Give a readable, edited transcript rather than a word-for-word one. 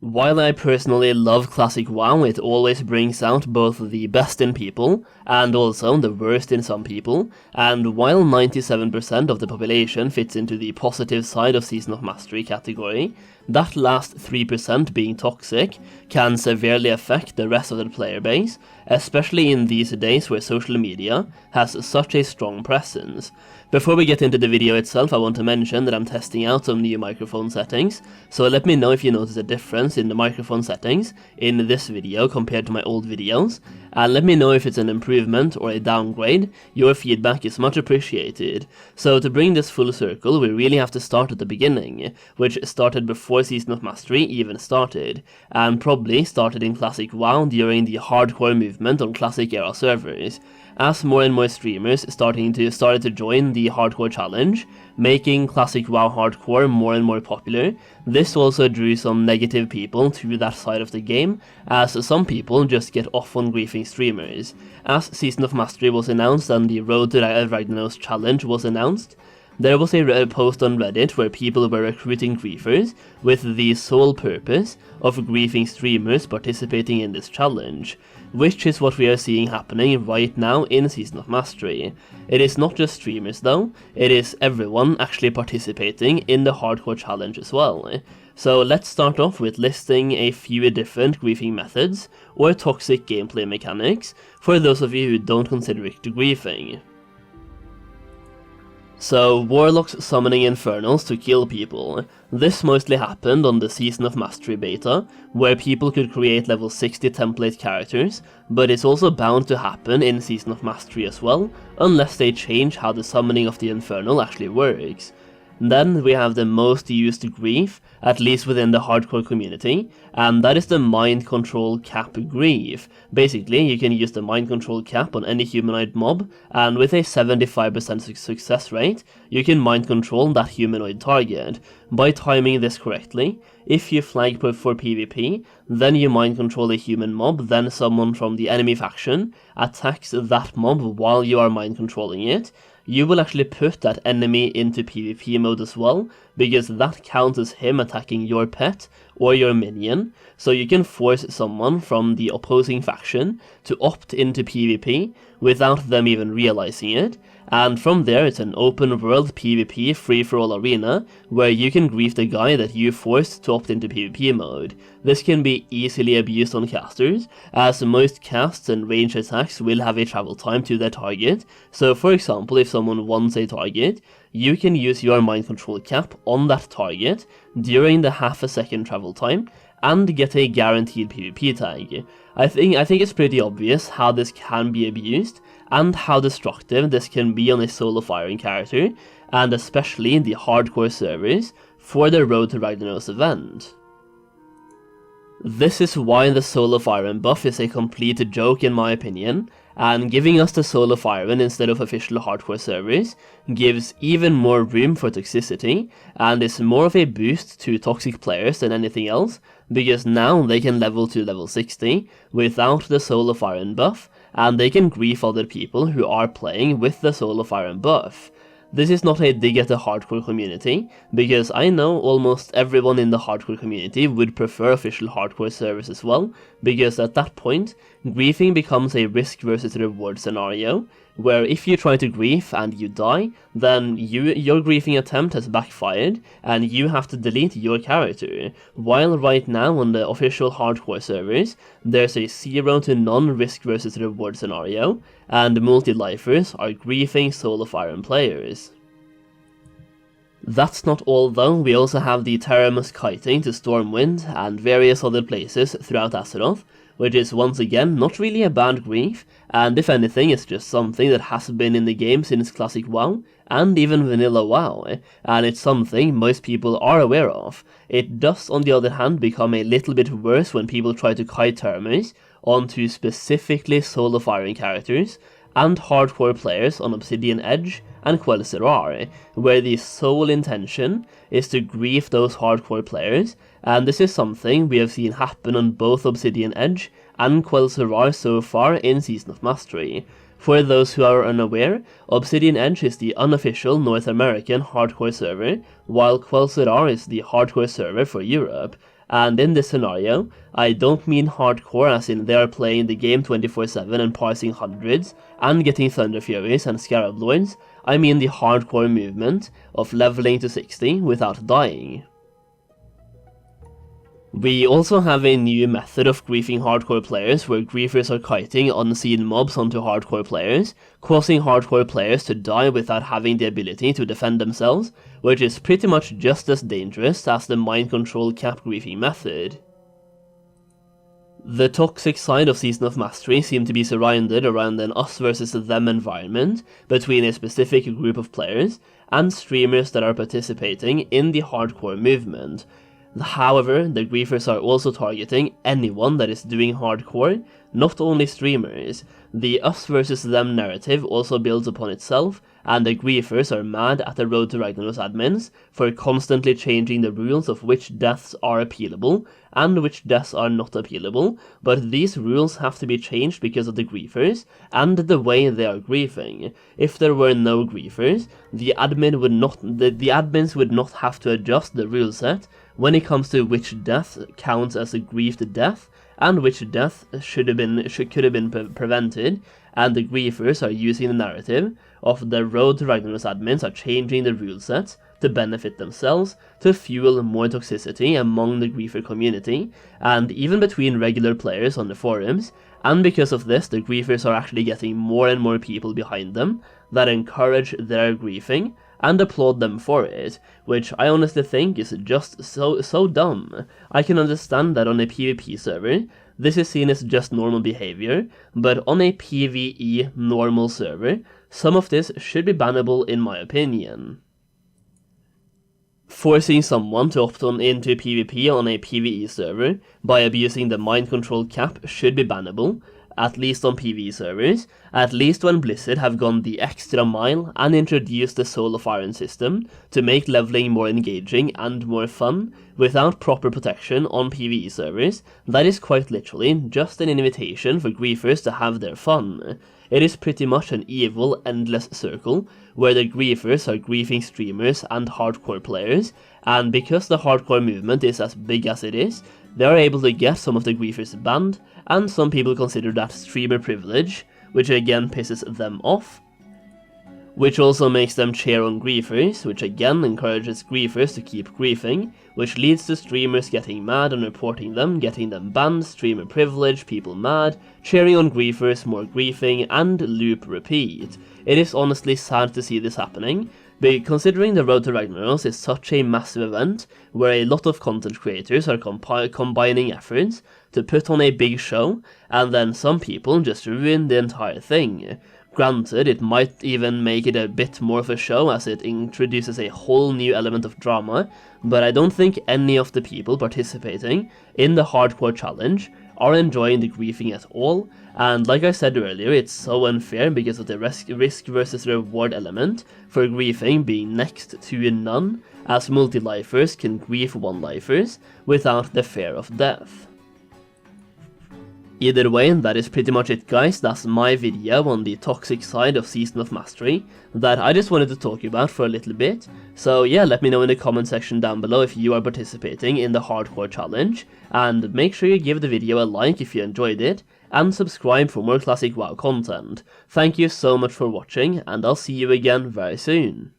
While I personally love classic WoW, it always brings out both the best in people, and also the worst in some people, and while 97% of the population fits into the positive side of Season of Mastery category, that last 3% being toxic can severely affect the rest of the player base, especially in these days where social media has such a strong presence. Before we get into the video itself, I want to mention that I'm testing out some new microphone settings, so let me know if you notice a difference in the microphone settings in this video compared to my old videos, and let me know if it's an improvement or a downgrade. Your feedback is much appreciated. So to bring this full circle, we really have to start at the beginning, which started before Season of Mastery even started, and probably started in Classic WoW during the hardcore movement on Classic era servers. As more and more streamers started to join the hardcore challenge, making Classic WoW hardcore more and more popular, this also drew some negative people to that side of the game, as some people just get off on griefing streamers. As Season of Mastery was announced and the Road to Ragnaros challenge was announced, there was a post on Reddit where people were recruiting griefers with the sole purpose of griefing streamers participating in this challenge, which is what we are seeing happening right now in Season of Mastery. It is not just streamers though, it is everyone actually participating in the hardcore challenge as well. So let's start off with listing a few different griefing methods or toxic gameplay mechanics for those of you who don't consider it griefing. So, Warlocks summoning Infernals to kill people. This mostly happened on the Season of Mastery beta, where people could create level 60 template characters, but it's also bound to happen in Season of Mastery as well, unless they change how the summoning of the Infernal actually works. Then we have the most used grief, at least within the hardcore community, and that is the mind control cap grief. Basically, you can use the mind control cap on any humanoid mob, and with a 75% success rate, you can mind control that humanoid target. By timing this correctly, if you flag for PvP, then you mind control a human mob, then someone from the enemy faction attacks that mob while you are mind controlling it, you will actually put that enemy into PvP mode as well, because that counts as him attacking your pet or your minion, so you can force someone from the opposing faction to opt into PvP without them even realizing it, and from there it's an open world PvP free-for-all arena where you can grief the guy that you forced to opt into PvP mode. This can be easily abused on casters, as most casts and range attacks will have a travel time to their target, so for example if someone wants a target, you can use your mind control cap on that target during the half a second travel time and get a guaranteed PvP tag. I think it's pretty obvious how this can be abused and how destructive this can be on a solo firing character, and especially in the hardcore servers for the Road to Ragnaros event. This is why the solo firing buff is a complete joke in my opinion, and giving us the solo firing instead of official hardcore servers gives even more room for toxicity, and is more of a boost to toxic players than anything else, because now they can level to level 60 without the solo firing buff, and they can grief other people who are playing with the solo firing buff. This is not a dig at the hardcore community, because I know almost everyone in the hardcore community would prefer official hardcore servers as well, because at that point, griefing becomes a risk versus reward scenario, where if you try to grief and you die, then your griefing attempt has backfired, and you have to delete your character, while right now on the official hardcore servers, there's a 0 to none risk versus reward scenario, and multi-lifers are griefing solo firing players. That's not all though, we also have the Teremus kiting to Stormwind and various other places throughout Azeroth, which is once again not really a bad grief, and if anything it's just something that has been in the game since Classic WoW, and even Vanilla WoW, and it's something most people are aware of. It does on the other hand become a little bit worse when people try to kite Teremus onto specifically solo firing characters, and hardcore players on Obsidian Edge and Quel'Serrar, where the sole intention is to grief those hardcore players, and this is something we have seen happen on both Obsidian Edge and Quel'Serrar so far in Season of Mastery. For those who are unaware, Obsidian Edge is the unofficial North American hardcore server, while Quel'Serrar is the hardcore server for Europe, and in this scenario, I don't mean hardcore as in they are playing the game 24/7 and parsing hundreds, and getting Thunder Furies and Scarab Lords. I mean the hardcore movement of leveling to 60 without dying. We also have a new method of griefing hardcore players where griefers are kiting unseen mobs onto hardcore players, causing hardcore players to die without having the ability to defend themselves, which is pretty much just as dangerous as the mind control cap griefing method. The toxic side of Season of Mastery seemed to be surrounded around an us versus them environment between a specific group of players and streamers that are participating in the hardcore movement. However, the griefers are also targeting anyone that is doing hardcore, not only streamers. The us versus them narrative also builds upon itself, and the griefers are mad at the Road to Ragnaros admins for constantly changing the rules of which deaths are appealable and which deaths are not appealable, but these rules have to be changed because of the griefers and the way they are griefing. If there were no griefers, the admins would not have to adjust the rule set when it comes to which death counts as a griefed death and which death could have been prevented, and the griefers are using the narrative of the Road to Ragnaros admins are changing the rule sets to benefit themselves, to fuel more toxicity among the griefer community, and even between regular players on the forums, and because of this the griefers are actually getting more and more people behind them that encourage their griefing and applaud them for it, which I honestly think is just so dumb. I can understand that on a PvP server, this is seen as just normal behavior, but on a PvE normal server, some of this should be bannable in my opinion. Forcing someone to opt into PvP on a PvE server by abusing the mind control cap should be bannable, at least on PvE servers, at least when Blizzard have gone the extra mile and introduced the Soul of Iron system to make leveling more engaging and more fun without proper protection on PvE servers. That is quite literally just an invitation for griefers to have their fun. It is pretty much an evil, endless circle where the griefers are griefing streamers and hardcore players, and because the hardcore movement is as big as it is, they are able to get some of the griefers banned, and some people consider that streamer privilege, which again pisses them off, which also makes them cheer on griefers, which again encourages griefers to keep griefing, which leads to streamers getting mad and reporting them, getting them banned, streamer privilege, people mad, cheering on griefers, more griefing, and loop repeat. It is honestly sad to see this happening, but considering the Road to Ragnaros is such a massive event where a lot of content creators are combining efforts to put on a big show, and then some people just ruin the entire thing. Granted, it might even make it a bit more of a show as it introduces a whole new element of drama, but I don't think any of the people participating in the hardcore challenge are enjoying the griefing at all, and like I said earlier, it's so unfair because of the risk versus reward element for griefing being next to none, as multi-lifers can grief one-lifers without the fear of death. Either way, that is pretty much it guys. That's my video on the toxic side of Season of Mastery that I just wanted to talk about for a little bit. So yeah, let me know in the comment section down below if you are participating in the hardcore challenge, and make sure you give the video a like if you enjoyed it, and subscribe for more classic WoW content. Thank you so much for watching, and I'll see you again very soon.